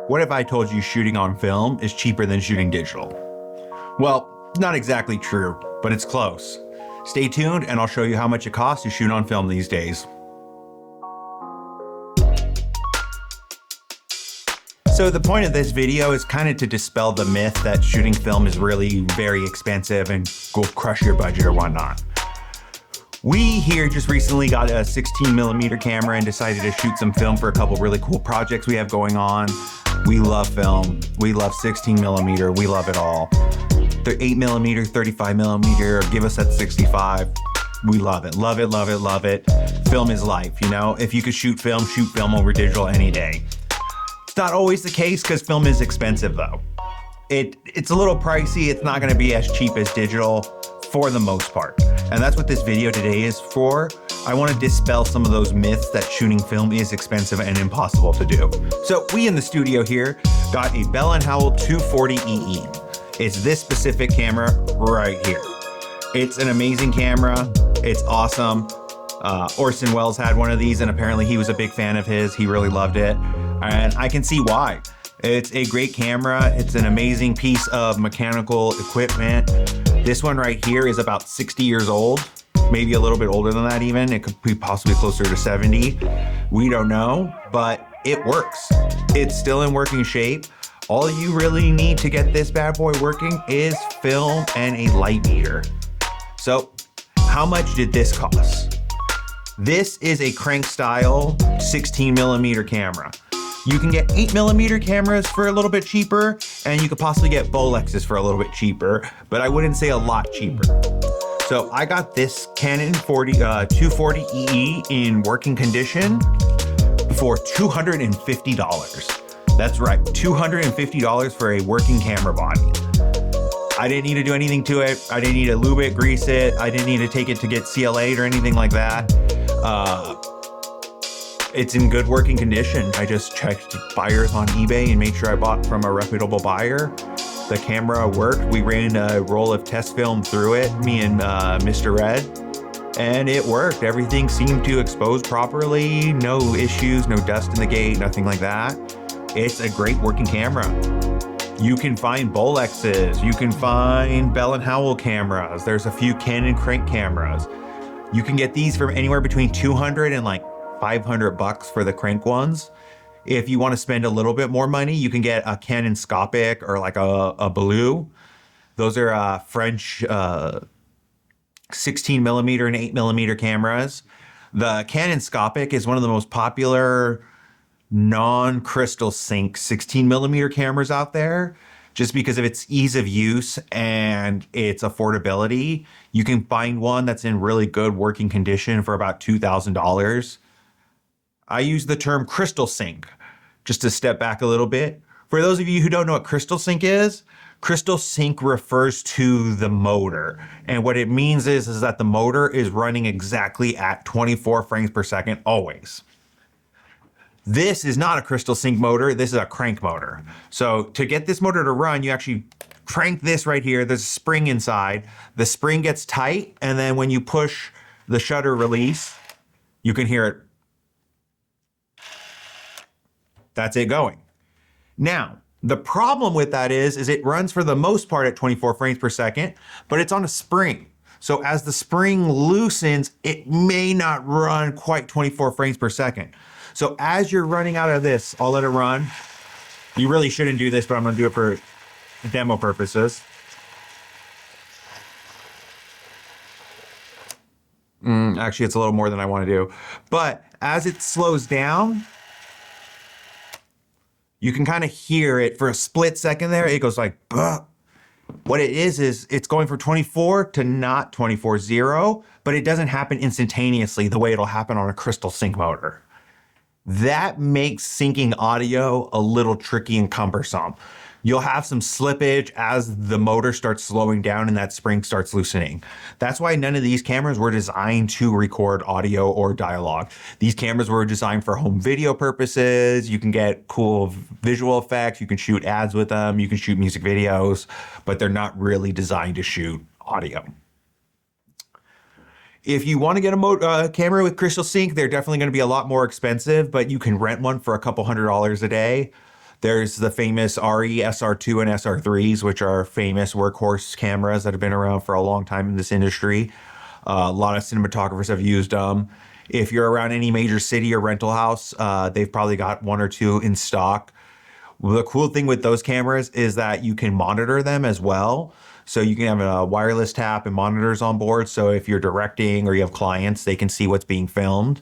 What if I told you shooting on film is cheaper than shooting digital? Well, not exactly true, but it's close. Stay tuned and I'll show you how much it costs to shoot on film these days. So the point of this video is kind of to dispel the myth that shooting film is really very expensive and will crush your budget or whatnot. We here just recently got a 16mm camera and decided to shoot some film for a couple really cool projects we have going on. We love film. We love 16mm. We love it all. The 8mm, 35mm, give us that 65. We love it. Love it, love it, love it. Film is life, you know? If you could shoot film over digital any day. It's not always the case because film is expensive though. It's a little pricey. It's not gonna be as cheap as digital for the most part. And that's what this video today is for. I want to dispel some of those myths that shooting film is expensive and impossible to do. So we in the studio here got a Bell & Howell 240EE. It's this specific camera right here. It's an amazing camera. It's awesome. Orson Welles had one of these and apparently he was a big fan of his. He really loved it. And I can see why. It's a great camera. It's an amazing piece of mechanical equipment. This one right here is about 60 years old, maybe a little bit older than that even. It could be possibly closer to 70. We don't know, but it works. It's still in working shape. All you really need to get this bad boy working is film and a light meter. So how much did this cost? This is a crank style 16mm camera. You can get 8mm cameras for a little bit cheaper, and you could possibly get Bolexes for a little bit cheaper, but I wouldn't say a lot cheaper. So I got this Canon 240EE in working condition for $250. That's right, $250 for a working camera body. I didn't need to do anything to it. I didn't need to lube it, grease it. I didn't need to take it to get CLA'd or anything like that. It's in good working condition. I just checked buyers on eBay and made sure I bought from a reputable buyer. The camera worked. We ran a roll of test film through it, me and Mr. Red, and it worked. Everything seemed to expose properly. No issues, no dust in the gate, nothing like that. It's a great working camera. You can find Bolexes. You can find Bell & Howell cameras. There's a few Canon crank cameras. You can get these from anywhere between 200 and like $500 for the crank ones. If you want to spend a little bit more money, you can get a Canon Scopic or like a Blue. Those are French 16mm and 8mm cameras. The Canon Scopic is one of the most popular non-crystal sync 16mm cameras out there, just because of its ease of use and its affordability. You can find one that's in really good working condition for about $2,000. I use the term crystal sync, just to step back a little bit. For those of you who don't know what crystal sync refers to the motor. And what it means is that the motor is running exactly at 24 frames per second, always. This is not a crystal sync motor, this is a crank motor. So to get this motor to run, you actually crank this right here, there's a spring inside. The spring gets tight, and then when you push the shutter release, you can hear it. That's it going. Now, the problem with that is it runs for the most part at 24 frames per second, but it's on a spring. So as the spring loosens, it may not run quite 24 frames per second. So as you're running out of this, I'll let it run. You really shouldn't do this, but I'm gonna do it for demo purposes. Actually, it's a little more than I wanna do. But as it slows down, you can kind of hear it for a split second there. It goes like, bah. What it is it's going from 24 to not 24.0, but it doesn't happen instantaneously the way it'll happen on a crystal sync motor. That makes syncing audio a little tricky and cumbersome. You'll have some slippage as the motor starts slowing down and that spring starts loosening. That's why none of these cameras were designed to record audio or dialogue. These cameras were designed for home video purposes. You can get cool visual effects. You can shoot ads with them. You can shoot music videos, but they're not really designed to shoot audio. If you want to get a camera with crystal sync, they're definitely going to be a lot more expensive, but you can rent one for a couple $100s a day. There's the famous RE SR2 and SR3s, which are famous workhorse cameras that have been around for a long time in this industry. A lot of cinematographers have used them. If you're around any major city or rental house, they've probably got one or two in stock. Well, the cool thing with those cameras is that you can monitor them as well. So you can have a wireless tap and monitors on board. So if you're directing or you have clients, they can see what's being filmed.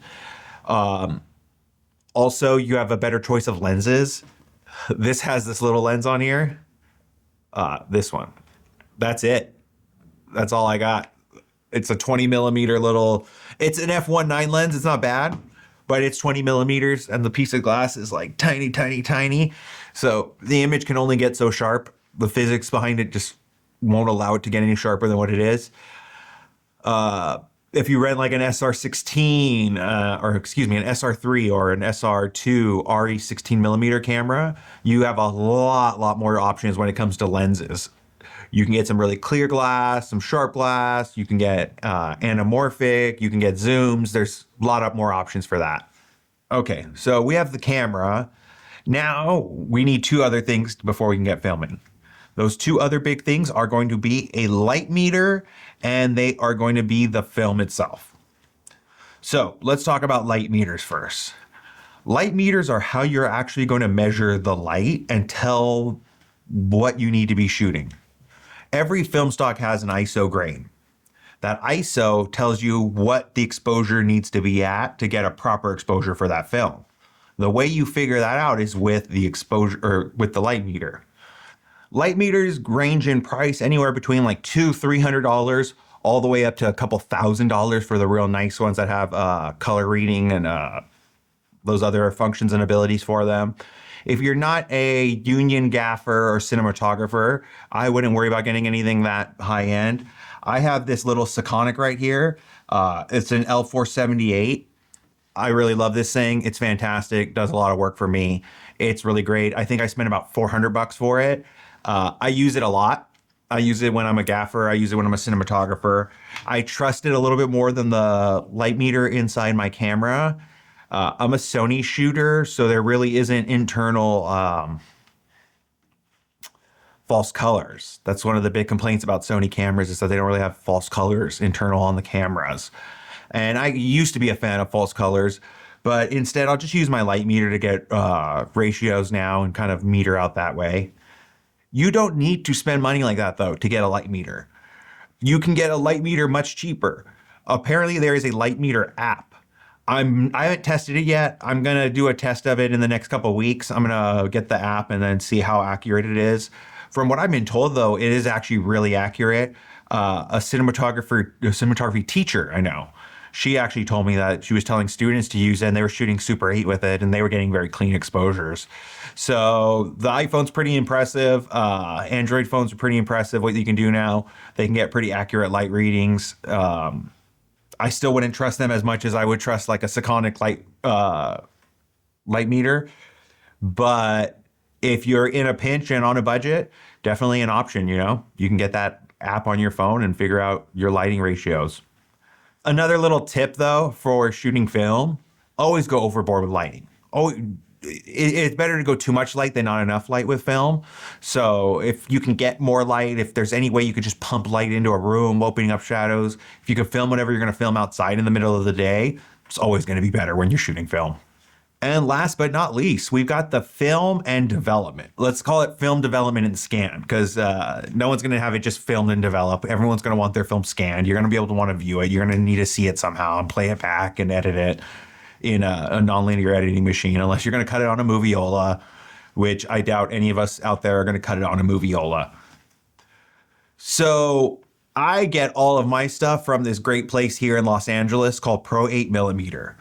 Also, you have a better choice of lenses. This has this little lens on here. This one. That's it. That's all I got. It's a 20 millimeter little, it's an f1.9 lens. It's not bad, but it's 20 millimeters and the piece of glass is like tiny, tiny, tiny. So the image can only get so sharp. The physics behind it just won't allow it to get any sharper than what it is. If you rent like an SR16, an SR3 or an SR2 RE 16 millimeter camera, you have a lot more options when it comes to lenses. You can get some really clear glass, some sharp glass. You can get anamorphic. You can get zooms. There's a lot of more options for that. Okay, so we have the camera. Now we need two other things before we can get filming. Those two other big things are going to be a light meter and they are going to be the film itself. So let's talk about light meters first. Light meters are how you're actually going to measure the light and tell what you need to be shooting. Every film stock has an ISO grain. That ISO tells you what the exposure needs to be at to get a proper exposure for that film. The way you figure that out is with the exposure or with the light meter. Light meters range in price anywhere between like $200-$300 all the way up to a couple $1,000 for the real nice ones that have color reading and those other functions and abilities for them. If you're not a union gaffer or cinematographer, I wouldn't worry about getting anything that high end. I have this little Sekonic right here. It's an L478. I really love this thing. It's fantastic. Does a lot of work for me. It's really great. I think I spent about $400 for it. I use it a lot. I use it when I'm a gaffer. I use it when I'm a cinematographer. I trust it a little bit more than the light meter inside my camera. I'm a Sony shooter, so there really isn't internal false colors. That's one of the big complaints about Sony cameras is that they don't really have false colors internal on the cameras. And I used to be a fan of false colors, but instead I'll just use my light meter to get ratios now and kind of meter out that way. You don't need to spend money like that though to get a light meter. You can get a light meter much cheaper. Apparently there is a light meter app. I haven't tested it yet. I'm going to do a test of it in the next couple of weeks. I'm going to get the app and then see how accurate it is. From what I've been told, though, it is actually really accurate. A cinematography teacher I know, she actually told me that she was telling students to use it and they were shooting Super 8 with it and they were getting very clean exposures. So the iPhone's pretty impressive. Android phones are pretty impressive what you can do now. They can get pretty accurate light readings. I still wouldn't trust them as much as I would trust like a Sekonic light meter. But if you're in a pinch and on a budget, definitely an option, you know? You can get that app on your phone and figure out your lighting ratios. Another little tip though for shooting film, always go overboard with lighting. It's better to go too much light than not enough light with film. So if you can get more light, if there's any way you could just pump light into a room, opening up shadows, if you could film whatever you're going to film outside in the middle of the day, it's always going to be better when you're shooting film. And last but not least, we've got the film and development. Let's call it film development and scan because no one's going to have it just filmed and developed. Everyone's going to want their film scanned. You're going to be able to want to view it. You're going to need to see it somehow and play it back and edit it in a nonlinear editing machine, unless you're going to cut it on a Moviola, which I doubt any of us out there are going to cut it on a Moviola. So I get all of my stuff from this great place here in Los Angeles called Pro 8mm.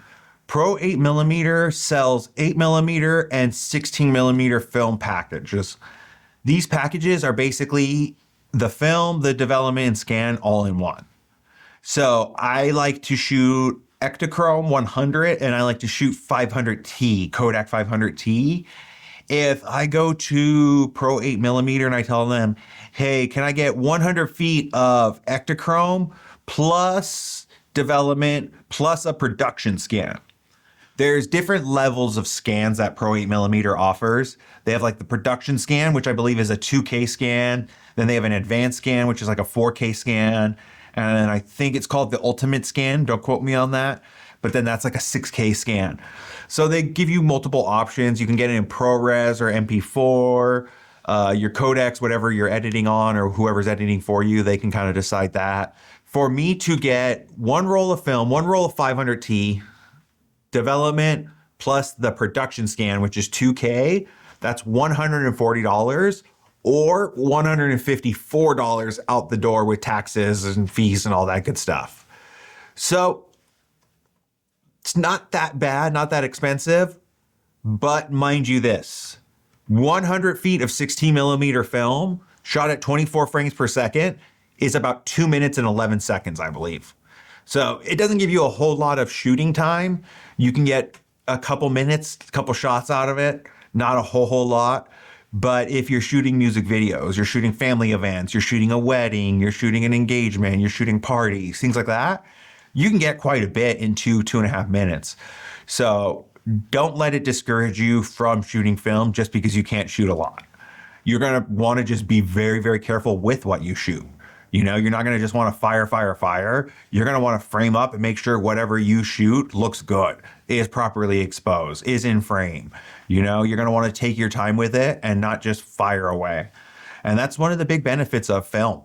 Pro 8mm sells 8mm and 16mm film packages. These packages are basically the film, the development, and scan all in one. So I like to shoot Ektachrome 100 and I like to shoot 500T, Kodak 500T. If I go to Pro 8mm and I tell them, hey, can I get 100 feet of Ektachrome plus development plus a production scan? There's different levels of scans that Pro 8mm offers. They have like the production scan, which I believe is a 2K scan. Then they have an advanced scan, which is like a 4K scan. And I think it's called the ultimate scan. Don't quote me on that. But then that's like a 6K scan. So they give you multiple options. You can get it in ProRes or MP4. Your codecs, whatever you're editing on or whoever's editing for you, they can kind of decide that. For me to get one roll of film, one roll of 500T, development plus the production scan, which is 2K, that's $140 or $154 out the door with taxes and fees and all that good stuff. So it's not that bad, not that expensive, but mind you this, 100 feet of 16mm film shot at 24 frames per second is about 2 minutes and 11 seconds, I believe. So it doesn't give you a whole lot of shooting time. You can get a couple minutes, a couple shots out of it, not a whole lot. But if you're shooting music videos, you're shooting family events, you're shooting a wedding, you're shooting an engagement, you're shooting parties, things like that, you can get quite a bit in 2.5 minutes. So don't let it discourage you from shooting film just because you can't shoot a lot. You're gonna wanna just be very, very careful with what you shoot. You know, you're not gonna just wanna fire. You're gonna wanna frame up and make sure whatever you shoot looks good, is properly exposed, is in frame. You know, you're gonna wanna take your time with it and not just fire away. And that's one of the big benefits of film,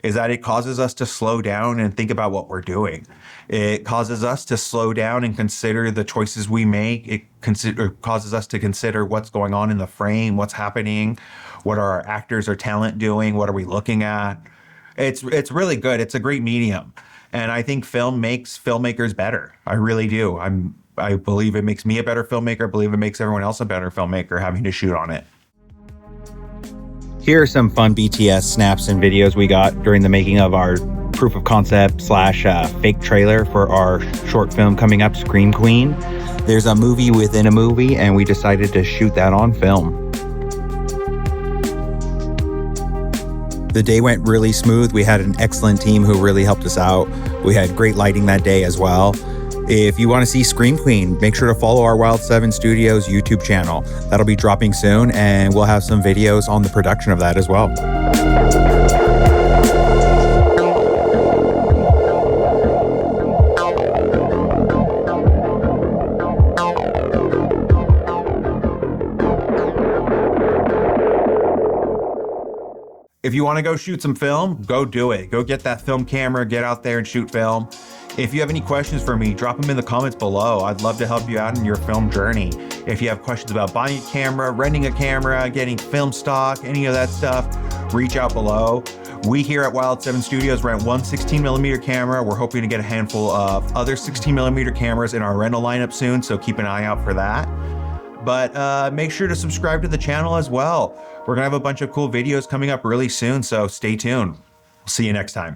is that it causes us to slow down and think about what we're doing. It causes us to slow down and consider the choices we make. It causes us to consider what's going on in the frame, what's happening, what are our actors or talent doing, what are we looking at. It's really good. It's a great medium. And I think film makes filmmakers better. I really do. I believe it makes me a better filmmaker. I believe it makes everyone else a better filmmaker having to shoot on it. Here are some fun BTS snaps and videos we got during the making of our proof of concept / fake trailer for our short film coming up, Scream Queen. There's a movie within a movie, and we decided to shoot that on film. The day went really smooth. We had an excellent team who really helped us out. We had great lighting that day as well. If you want to see Scream Queen, make sure to follow our Wild 7 Studios YouTube channel. That'll be dropping soon, and we'll have some videos on the production of that as well. If you want to go shoot some film, go do it. Go get that film camera, get out there and shoot film. If you have any questions for me, drop them in the comments below. I'd love to help you out in your film journey. If you have questions about buying a camera, renting a camera, getting film stock, any of that stuff, reach out below. We here at Wild 7 Studios rent one 16mm camera. We're hoping to get a handful of other 16mm cameras in our rental lineup soon, so keep an eye out for that. But make sure to subscribe to the channel as well. We're gonna have a bunch of cool videos coming up really soon, so stay tuned. See you next time.